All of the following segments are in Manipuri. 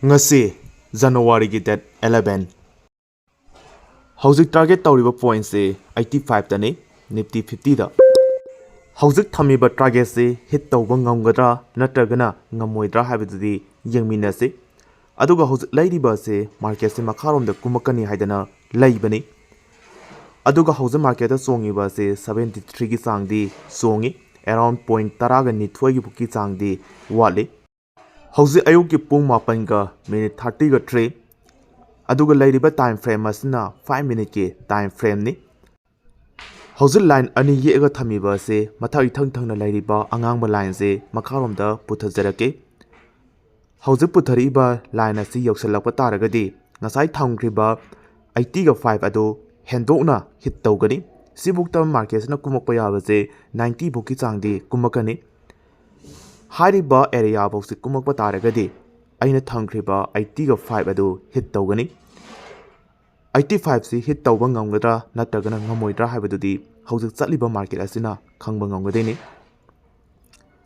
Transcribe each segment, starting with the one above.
ngasi January ki date 11 hauzik target tawriba point se 85 tani nifty 50 da hauzik thamiba target se hit tawba ngamgadra natragana ngamoidra habidudi yengminase aduga hauzik lairiba se market se makharom da kumakani haidana laibani aduga hauzik market da songiba se 73 ki sangdi songi around point 10 ga nithoi gi buki sangdi wali hauzik ayuk ki pung mapan ga minute 30 ga 3 aduga lairiba time frame asna 5 minute ki time frame ni hauzik line ani yega thamiba se mathai thang na lairiba angangba line se makharom da puthajarake hauzik puthariba line asi yoksalakpa taragadi ngasai thamgriba 80 ga 5 adu hendokna hit tawgani sibukta market na kumakpa yabase 90 buki changdi kumakani Hariba area boxi kumakpa taragadi aina thangriba 80 ga 5 adu hit tawgani 85 si hit tawba ngamgadra natragana ngamoidra habadudi hauzik chatliba market asina khangba ngamgadeni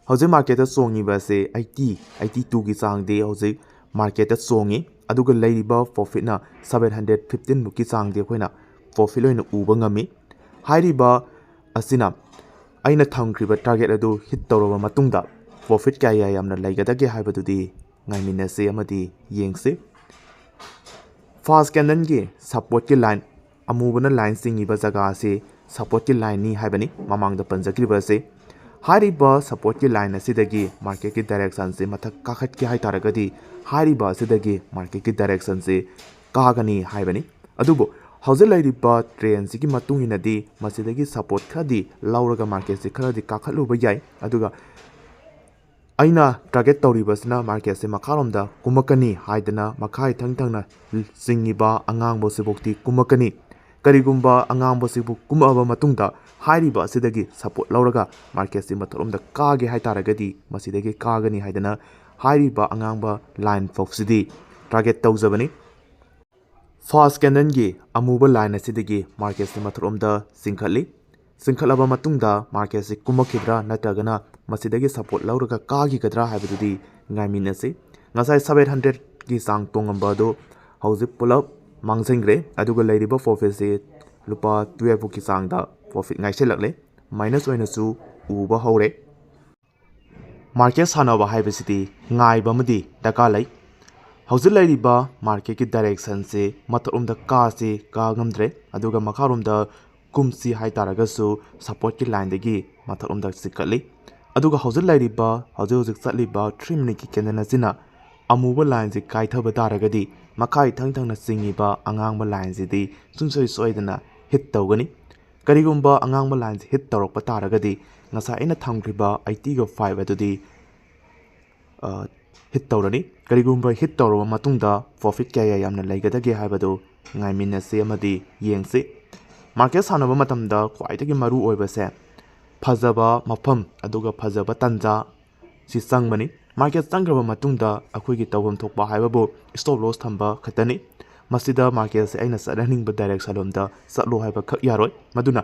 hauzik market ta songiba se 82 ki changde hauzik market ta songi aduga lairiba profit na 715 buki changde khoina profit loina uba ngami hariba asina aina thangriba target adu hit tawraba matungda profit kaya yamna laigadage haibadudi ngaiminase amadi yengse fast candle gi support ki line amubana line singiba jaga se support ki line ni haibani mamangda panjakriba se hariba support ki line asidagi market ki direction se mathak kakhat ki hai taragadi hariba asidagi market ki direction se kagani haibani adubo hauzik lairiba trend sigi matunginadi masidagi support khadi lauraga market se khadi kakhatluba yai aduga aina target tawribasna market se makharomda kumakani haidana makhai thangna singiba angangbo sibokti kumakani karigumba angangbo sibu kumaba matungda hairiba asidagi support lauraga market se matharomda kage haitaragadi masidagi kagani haidana hairiba angangba line foxidi target tawjabani fast candle gi amuba line asidagi market se matharomda singkhalaba matungda market se kumakhidra natragana masidagi support lauraga kagi gadra habidudi ngaiminase ngasai 700 ki sang tongamba do hauzik pulap mangsaingre aduga lairiba profit se lupa 12 ki sang da profit ngaiselakle minus oina su uba hore market sanaba haibasidi ngaiba madi daka lai hauzik lairiba market ki direction se matharomda ka se ka ngamdre aduga makharomda kumsi haitaragasu support ki line dagi matharomda sikali aduga hauzik lairiba hauzik chatliba 3 minute ki candle asina amuba line se kaithaba taragadi makhai thangna singiba angangba line se di sunsoi soidana hit tawgani karigumba angangba line se hit tawrakpa taragadi ngasa aina thamgriba 80 ga 5 adudi hit tawrani karigumba hit tawraba matungda profit kaya yamna laigadage haibadu ngaiminase amadi yengse market sanaba matamda khwaidagi maru oibase phajaba mafam aduga phajaba tanja si sangmani market sangraba matungda akhoigi tawbam thokpa haibabu stop loss thamba khatani masida market se aina sadhaning ba direction lomda satlo haiba khak yaroi maduna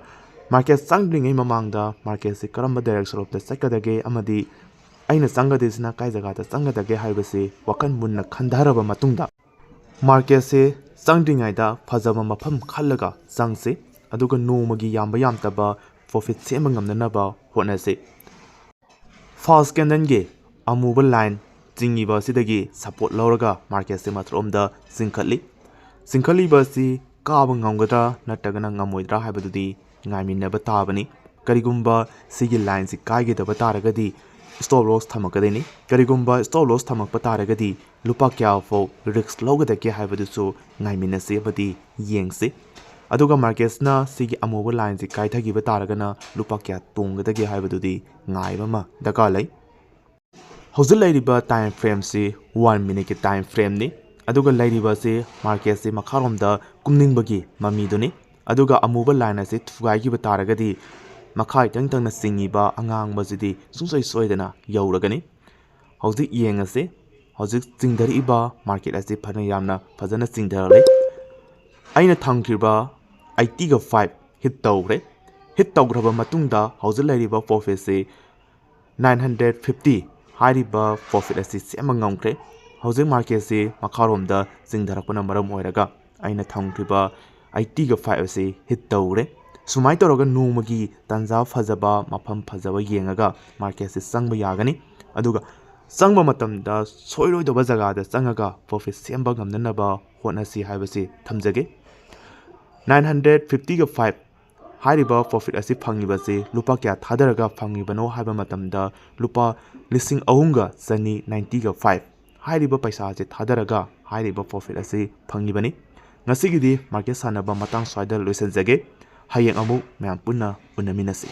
market sangringai mamangda market se karamba direction lomda sakadage amadi aina sangadesina kai jaga ta sangadage haibase wakan munna khandharaba matungda market se sangdringai da phajaba mafam khallaga sangse aduga nongmagi yamba yamtaba profit sema ngamnanaba honase fast candle gi amuba line jingiba sidagi support lauraga market se mathromda singkhali basi kaba ngamgadra natragana ngamoidra haibadudi ngaiminaba tabani karigumba sigi line si kaige daba taragadi stop loss thamakadeni karigumba stop loss thamakpa taragadi lupa kya fo risk logadake haibadusu ngaiminase badi yengse aduga markets na sigi amuba line si kaithagiba taragana lupa kya tongadage haibadudi ngaiba ma daka lai hauzik lairiba time frame si 1 minute ki time frame ni aduga lairiba se market se makharomda kumningbagi mamiduni aduga amuba line ase thugaigiba taragadi makhai tangna singiba angangbasidi sungsoi soidana yauragani hauzik yengase hauzik chingdariba market ase phana yamna phajana chingdarale aina thangkriba 80 ga 5 hit tawgraba matungda hauzik lairiba profit se 950 hariba profit asi sema ngamkre ꯍꯧꯖꯤꯛ ꯃꯥꯔꯀꯦꯠꯁꯤ ꯃꯈꯥꯔꯣꯝꯗ ꯆꯤꯡꯊꯔꯛꯄꯅ ꯃꯔꯝ ꯑꯣꯏꯔꯒ ꯑꯩꯅ ꯊꯝꯈ꯭ꯔꯤꯕ 80.5 ꯑꯁꯤ ꯍꯤꯠ ꯇꯧꯔꯦ ꯁꯨꯃꯥꯏꯅ ꯇꯧꯔꯒ ꯅꯣꯡꯃꯒꯤ ꯇꯥꯟꯖꯥ ꯐꯖꯕ ꯃꯐꯝ ꯐꯖꯕ ꯌꯦꯡꯉꯒ ꯃꯥꯔꯀꯦꯠꯁꯤ ꯆꯪꯕ ꯌꯥꯒꯅꯤ ꯑꯗꯨꯒ ꯆꯪꯕ ꯃꯇꯝꯗ ꯁꯣꯏꯔꯣꯏꯗꯕ ꯖꯒꯥꯗ ꯆꯪꯉꯒ ꯄ꯭ꯔꯣꯐꯤꯠ ꯁꯦꯝꯕ ꯉꯝꯅꯅꯕ ꯍꯣꯠꯅꯁꯤ ꯍꯥꯏꯕꯁꯤ ꯊꯝꯖꯒꯦ 950.5 ꯍꯥꯏꯔꯤꯕ ꯄ꯭ꯔꯣꯐꯤꯠ ꯑꯁꯤ ꯐꯪꯉꯤꯕꯁꯤ ꯂꯨꯄꯥ ꯀꯌꯥ ꯊꯥꯗꯔꯒ ꯐꯪꯉꯤꯕꯅꯣ ꯍꯥꯏꯕ ꯃꯇꯝꯗ ꯂꯨꯄꯥ 3,190.5 ꯍꯥꯏꯔꯤꯕ ꯄꯩꯁꯥ ꯑꯁꯤ ꯊꯥꯗꯔꯒ ꯍꯥꯏꯔꯤꯕ ꯄ꯭ꯔꯣꯐꯤꯠ ꯑꯁꯤ ꯐꯪꯉꯤꯕꯅꯤ ꯉꯁꯤꯒꯤꯗꯤ ꯃꯥꯔꯀꯦꯠ ꯁꯥꯟꯅꯕ ꯃꯇꯥꯡ ꯁ꯭ꯋꯥꯏꯗ ꯂꯣꯏꯁꯤꯟꯖꯒꯦ ꯍꯌꯦꯡ ꯑꯃꯨꯛ ꯃꯌꯥꯝ ꯄꯨꯟꯅ ꯎꯅꯃꯤꯟꯅꯁꯤ